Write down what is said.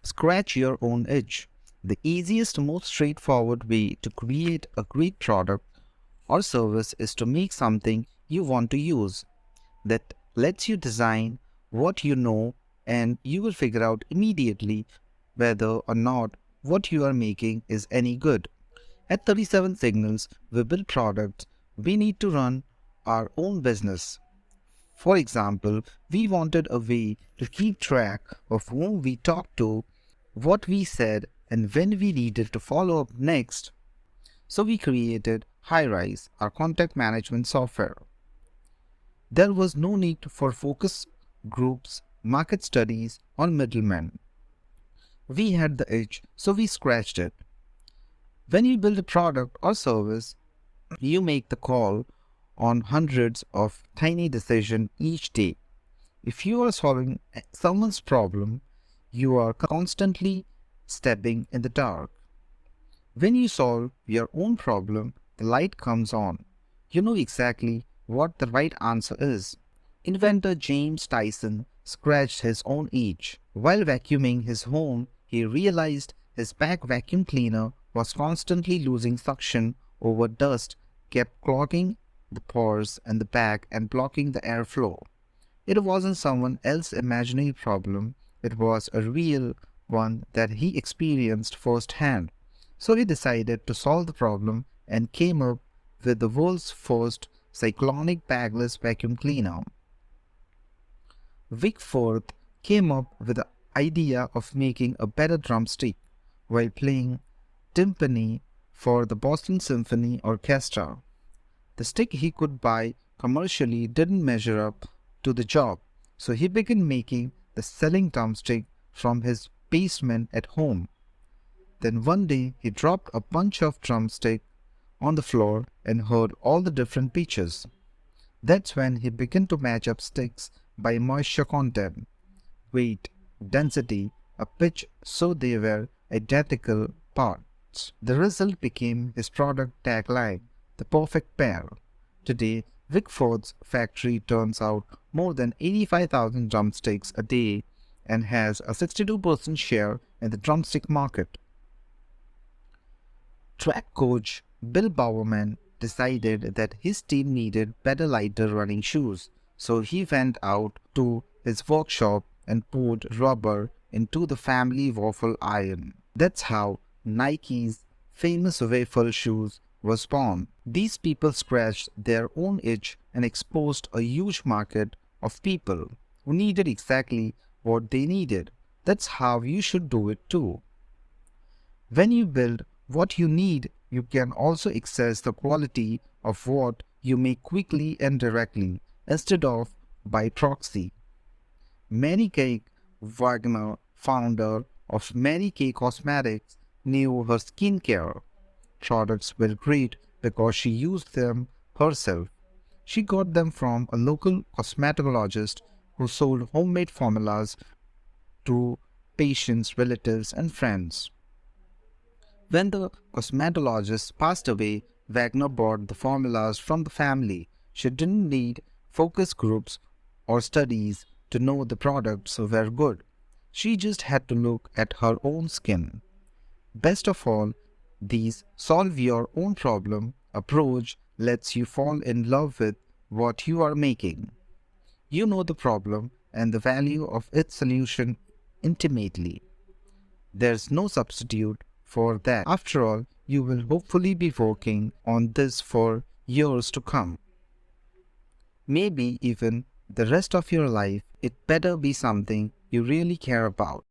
Scratch your own itch. The easiest, most straightforward way to create a great product or service is to make something you want to use that lets you design what you know, and you will figure out immediately whether or not what you are making is any good. At 37 Signals, we build products. We need to run our own business. For example, we wanted a way to keep track of whom we talked to, what we said, and when we needed to follow up next. So we created Highrise, our contact management software. There was no need for focus groups, market studies, or middlemen. We had the itch, so we scratched it. When you build a product or service, you make the call on hundreds of tiny decisions each day. If you are solving someone's problem, you are constantly stepping in the dark. When you solve your own problem, the light comes on. You know exactly what the right answer is. Inventor James Dyson scratched his own itch. While vacuuming his home, he realized his back vacuum cleaner was constantly losing suction over dust, kept clogging the pores in the back and blocking the airflow. It wasn't someone else's imaginary problem, it was a real one that he experienced firsthand. So he decided to solve the problem and came up with the world's first cyclonic bagless vacuum cleaner. Vic Firth came up with the idea of making a better drumstick while playing timpani for the Boston Symphony Orchestra. The stick he could buy commercially didn't measure up to the job, so he began making the selling drumstick from his basement at home. Then one day he dropped a bunch of drumsticks on the floor and heard all the different pitches. That's when he began to match up sticks by moisture content, weight, density, a pitch so they were identical parts. The result became his product tagline, the perfect pair. Today, Vic Firth's factory turns out more than 85,000 drumsticks a day and has a 62% share in the drumstick market. Track coach Bill Bowerman decided that his team needed better lighter running shoes, so he went out to his workshop and poured rubber into the family waffle iron. That's how Nike's famous waffle shoes was born. These people scratched their own itch and exposed a huge market of people who needed exactly what they needed. That's how you should do it too. When you build what you need, you can also access the quality of what you make quickly and directly instead of by proxy. Mary Kay Wagner, founder of Mary Kay Cosmetics, knew her skincare products were great because she used them herself. She got them from a local cosmetologist who sold homemade formulas to patients, relatives, and friends. When the cosmetologist passed away, Wagner bought the formulas from the family. She didn't need focus groups or studies to know the products were good. She just had to look at her own skin. Best of all, this solve your own problem approach lets you fall in love with what you are making. You know the problem and the value of its solution intimately. There's no substitute for that. After all, you will hopefully be working on this for years to come. Maybe even the rest of your life. It better be something you really care about.